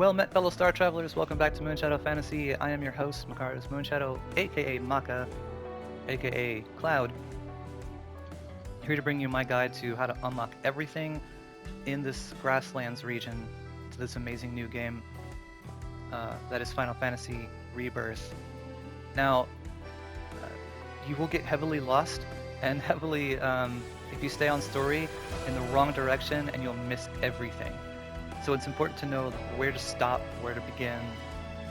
Well met, fellow star travelers. Welcome back to Moonshadow Fantasy. I am your host, Makari's Moonshadow, aka Maka, aka Cloud. Here to bring you my guide to how to unlock everything in this Grasslands region to this amazing new game that is Final Fantasy Rebirth. Now, you will get heavily lost and heavily, if you stay on story, in the wrong direction, and you'll miss everything. So it's important to know where to stop, where to begin,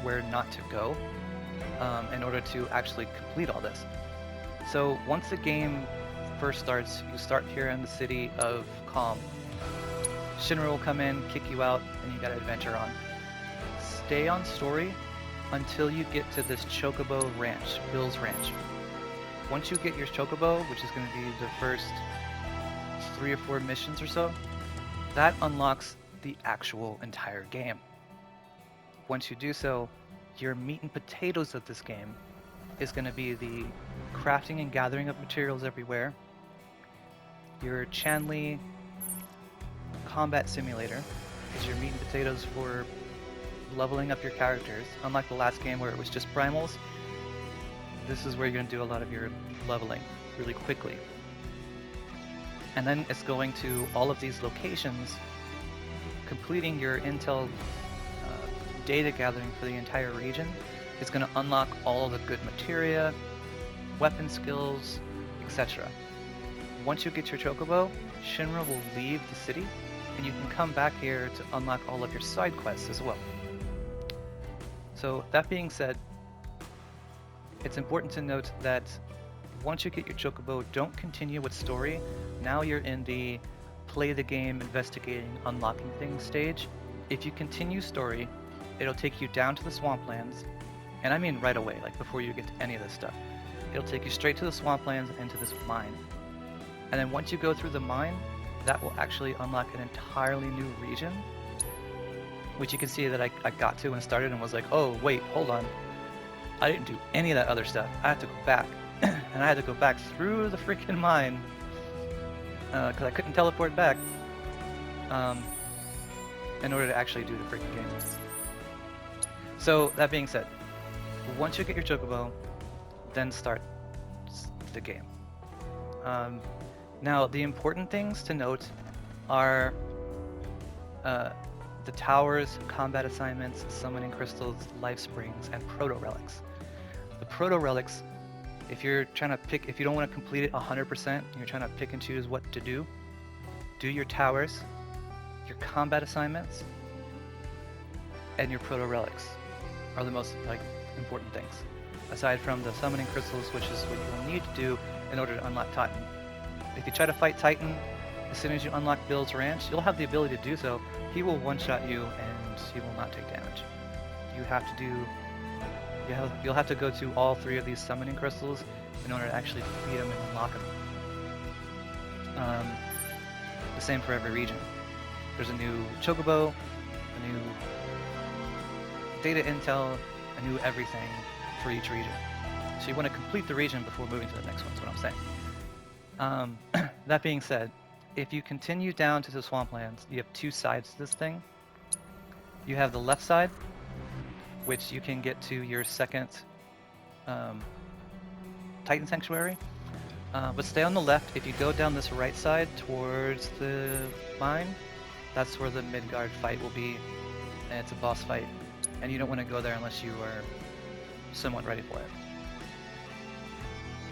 where not to go, in order to actually complete all this. So once the game first starts, you start here in the city of Calm. Shinra will come in, kick you out, and you gotta adventure on. Stay on story until you get to this Chocobo Ranch, Bill's Ranch. Once you get your Chocobo, which is going to be the first 3 or 4 missions or so, that unlocks the actual entire game. Once you do so, your meat and potatoes of this game is going to be the crafting and gathering of materials everywhere, your Chanli combat simulator is your meat and potatoes for leveling up your characters. Unlike the last game where it was just primals, this is where you're going to do a lot of your leveling really quickly. And then it's going to all of these locations, completing your intel data gathering for the entire region is going to unlock all of the good materia, weapon skills, etc. Once you get your Chocobo, Shinra will leave the city, and you can come back here to unlock all of your side quests as well. So that being said, it's important to note that once you get your Chocobo, don't continue with story. Now you're in the play the game, investigating, unlocking things stage. If you continue story, it'll take you down to the swamplands, and I mean right away, like before you get to any of this stuff. It'll take you straight to the swamplands and into this mine. And then once you go through the mine, that will actually unlock an entirely new region, which you can see that I got to and started and was like, oh wait, hold on. I didn't do any of that other stuff. I had to go back. And I had to go back through the freaking mine because I couldn't teleport back in order to actually do the freaking game. So that being said, once you get your Chocobo, then start the game. Now the important things to note are the towers, combat assignments, summoning crystals, life springs, and proto relics. The proto relics, if you're trying to pick, if you don't want to complete it 100%, and you're trying to pick and choose what to do your towers, your combat assignments, and your proto relics are the most important things. Aside from the summoning crystals, which is what you'll need to do in order to unlock Titan. If you try to fight Titan, as soon as you unlock Bill's Ranch, you'll have the ability to do so. He will one-shot you, and he will not take damage. You have to do. You'll have to go to all 3 of these summoning crystals in order to actually defeat them and unlock them. The same for every region. There's a new Chocobo, a new data intel, a new everything for each region. So you want to complete the region before moving to the next one, is what I'm saying. That being said, if you continue down to the swamplands, you have 2 sides to this thing. You have the left side, which you can get to your second Titan Sanctuary. But stay on the left. If you go down this right side towards the mine, that's where the Midgard fight will be, and it's a boss fight. And you don't want to go there unless you are somewhat ready for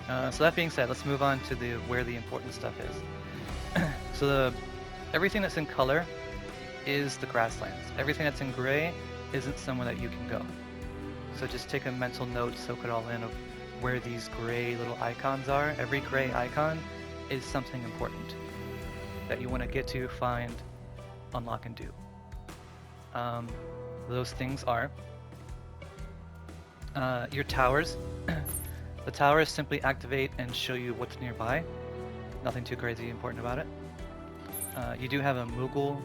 it. So that being said, let's move on to where the important stuff is. So everything that's in color is the Grasslands. Everything that's in gray isn't somewhere that you can go. So just take a mental note, soak it all in, of where these gray little icons are. Every gray icon is something important that you want to get to, find, unlock, and do. Those things are your towers. The towers simply activate and show you what's nearby. Nothing too crazy important about it. You do have a Moogle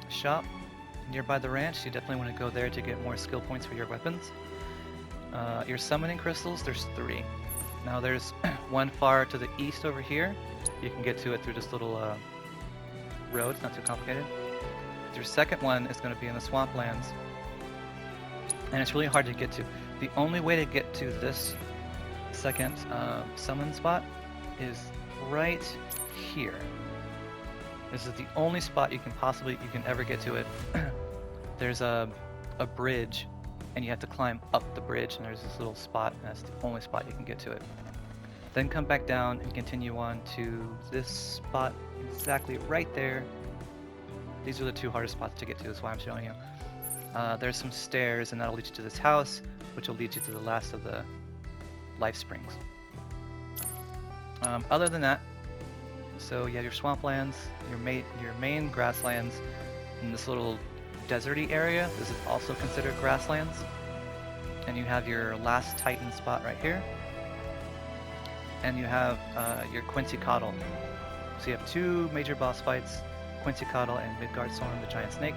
shop nearby the ranch. You definitely want to go there to get more skill points for your weapons. Your summoning crystals, there's 3. Now there's one far to the east over here. You can get to it through this little road, it's not too complicated. Your second one is going to be in the swamplands, and it's really hard to get to. The only way to get to this second summon spot is right here. This is the only spot you can ever get to it. There's a bridge, and you have to climb up the bridge, and there's this little spot, and that's the only spot you can get to it. Then come back down and continue on to this spot exactly right there. These are the two hardest spots to get to, that's why I'm showing you. There's some stairs, and that'll lead you to this house, which will lead you to the last of the life springs. Other than that, so you have your swamplands, your main grasslands, and this little deserty area. This is also considered grasslands. And you have your last Titan spot right here. And you have your Quincycoatl. So you have two major boss fights, Quincycoatl and Midgardsorm, the giant snake,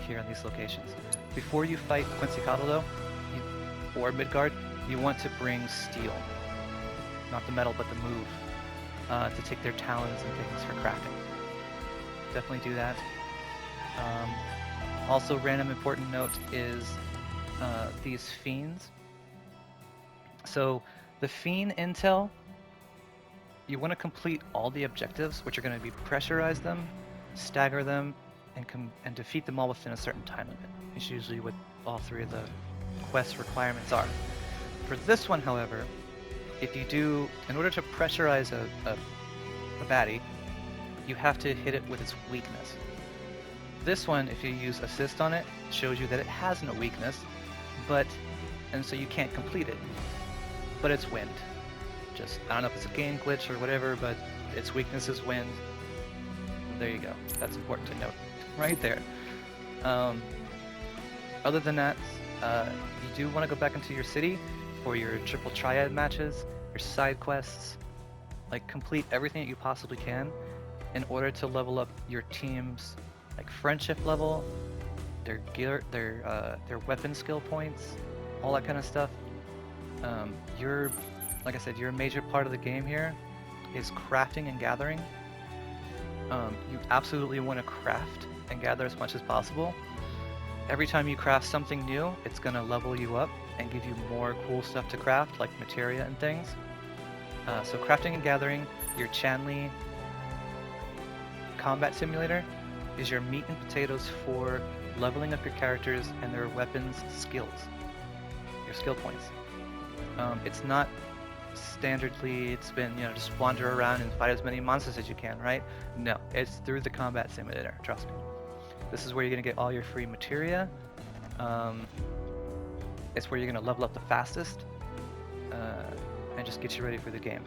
here in these locations. Before you fight Quincycoatl though, or Midgard, you want to bring steel. Not the metal, but the move. To take their talons and things for crafting. Definitely do that. Also, random important note is these fiends. So the fiend intel, you want to complete all the objectives, which are going to be pressurize them, stagger them, and defeat them all within a certain time limit. It's usually what all three of the quest requirements are. For this one, however, if you do, in order to pressurize a baddie, you have to hit it with its weakness. This one, if you use assist on it, shows you that it has no weakness, and so you can't complete it. But it's wind. Just, I don't know if it's a game glitch or whatever, but its weakness is wind. There you go. That's important to note. Right there. Other than that, you do want to go back into your city for your triple triad matches, your side quests, like complete everything that you possibly can in order to level up your team's like friendship level, their gear, their weapon skill points, all that kind of stuff. Like I said, your major part of the game here is crafting and gathering. You absolutely want to craft and gather as much as possible. Every time you craft something new, it's going to level you up and give you more cool stuff to craft, like materia and things. So crafting and gathering, your Chanli combat simulator is your meat and potatoes for leveling up your characters and their weapons skills, your skill points. It's not standardly, it's been, just wander around and fight as many monsters as you can, right? No, it's through the combat simulator, trust me. This is where you're going to get all your free materia. It's where you're going to level up the fastest and just get you ready for the game.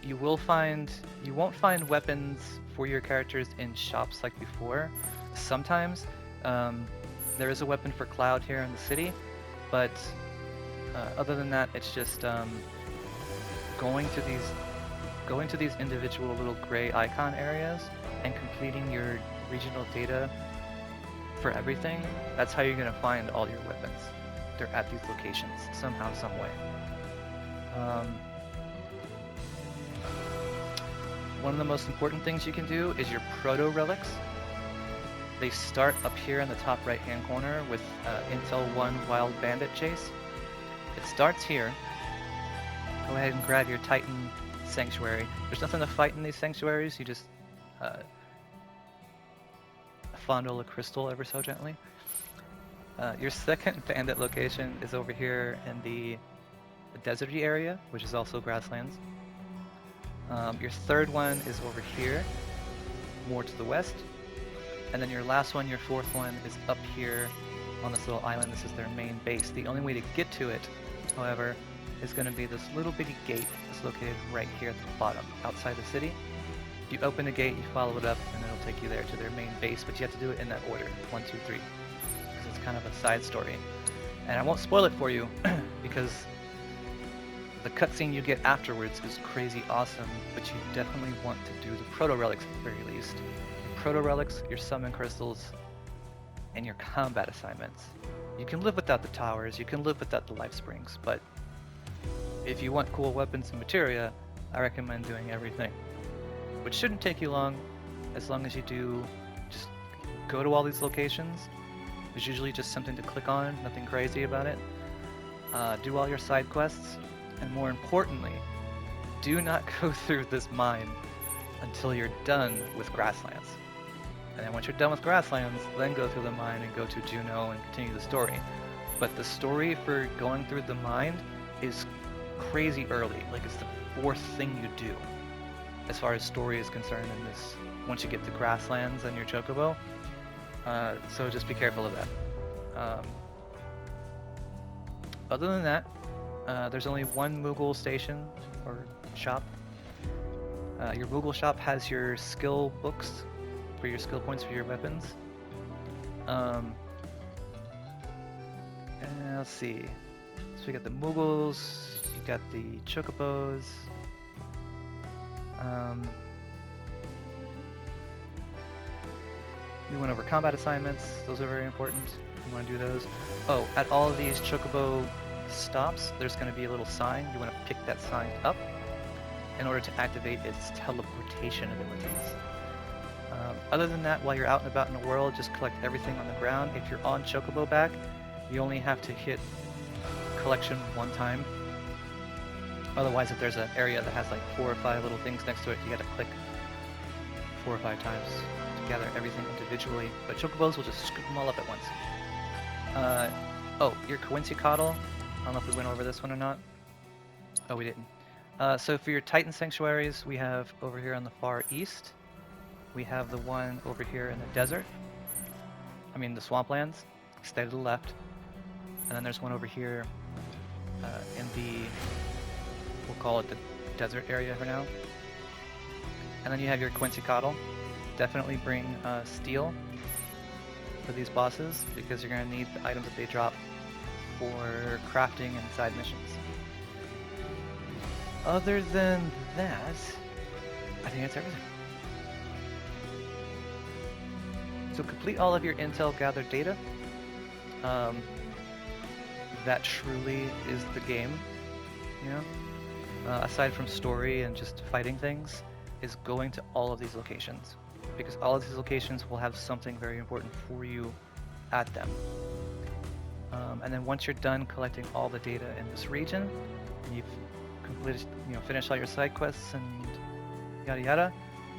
You won't find weapons for your characters in shops like before. Sometimes there is a weapon for Cloud here in the city, but other than that, it's just going to these individual little gray icon areas and completing your regional data for everything. That's how you're going to find all your weapons. They're at these locations somehow, some way. One of the most important things you can do is your proto relics. They start up here in the top right hand corner with Intel 1 Wild Bandit Chase. It starts here. Go ahead and grab your Titan Sanctuary. There's nothing to fight in these sanctuaries, you just fondle a crystal ever so gently. Your second bandit location is over here in the deserty area, which is also grasslands. Your third one is over here, more to the west. And then your last one, your fourth one, is up here on this little island. This is their main base. The only way to get to it, however, is going to be this little bitty gate that's located right here at the bottom, outside the city. You open the gate, you follow it up, and it'll take you there to their main base, but you have to do it in that order, 1, 2, 3, because it's kind of a side story. And I won't spoil it for you, because the cutscene you get afterwards is crazy awesome, but you definitely want to do the proto-relics at the very least. Your proto-relics, your summon crystals, and your combat assignments. You can live without the towers, you can live without the life springs, but if you want cool weapons and materia, I recommend doing everything. which shouldn't take you long, as long as you do just go to all these locations. There's usually just something to click on, nothing crazy about it. Do all your side quests, and more importantly, do not go through this mine until you're done with Grasslands. And then once you're done with Grasslands, then go through the mine and go to Juneau and continue the story. But the story for going through the mine is crazy early. Like, it's the fourth thing you do as far as story is concerned in this, once you get to Grasslands and your Chocobo. So just be careful of that. Other than that, there's only one Moogle station or shop. Your Moogle shop has your skill books for your skill points for your weapons. And let's see. So we got the Moogles, you got the Chocobos. We went over combat assignments. Those are very important. You want to do those. Oh, at all of these Chocobo stops, there's going to be a little sign. You want to pick that sign up in order to activate its teleportation abilities. Other than that, while you're out and about in the world, just collect everything on the ground. If you're on Chocobo back, you only have to hit collection one time. Otherwise, if there's an area that has like 4 or 5 little things next to it, you gotta click 4 or 5 times to gather everything individually. But Chocobos will just scoop them all up at once. Oh, your Coincicotl. I don't know if we went over this one or not. Oh, we didn't. So for your Titan Sanctuaries, we have over here on the far east. We have the one over here in the desert. I mean the swamplands. Stay to the left. And then there's one over here in the, we'll call it the desert area for now. And then you have your Coincicotl. Definitely bring steel for these bosses, because you're going to need the items that they drop for crafting and side missions. Other than that, I think that's everything. So complete all of your intel gathered data. That truly is the game, you know? Aside from story and just fighting things, is going to all of these locations. Because all of these locations will have something very important for you at them. And then once you're done collecting all the data in this region, and you've completed, finished all your side quests and yada yada,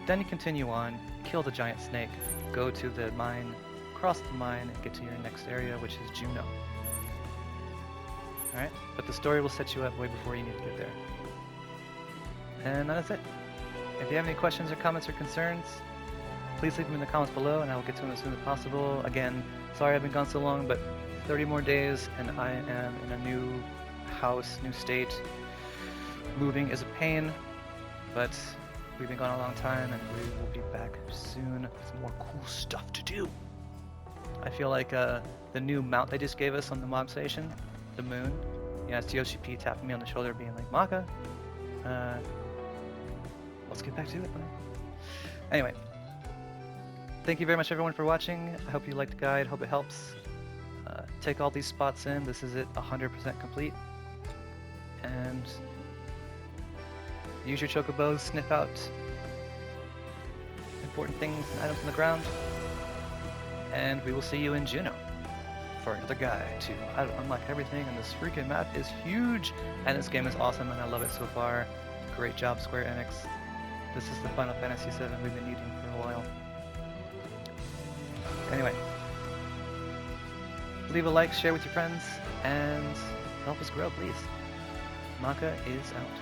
then you continue on, kill the giant snake, go to the mine, cross the mine, and get to your next area, which is Juneau. Alright, but the story will set you up way before you need to get there. And that's it. If you have any questions or comments or concerns, please leave them in the comments below and I will get to them as soon as possible. Again, sorry I've been gone so long, but 30 more days and I am in a new house, new state. Moving is a pain, but we've been gone a long time and we will be back soon with more cool stuff to do. I feel like the new mount they just gave us on the mob station, the moon. Yeah, it's Yoshi P tapping me on the shoulder being like, Maka, let's get back to it, man. Anyway, thank you very much everyone for watching. I hope you liked the guide, hope it helps. Take all these spots in, this is it 100% complete. And use your Chocobos, sniff out important things and items on the ground. And we will see you in Juneau for another guide to how to unlock everything. And this freaking map is huge, and this game is awesome, and I love it so far. Great job, Square Enix. This is the Final Fantasy VII we've been needing for a while. Anyway, leave a like, share with your friends, and help us grow, please. Maka is out.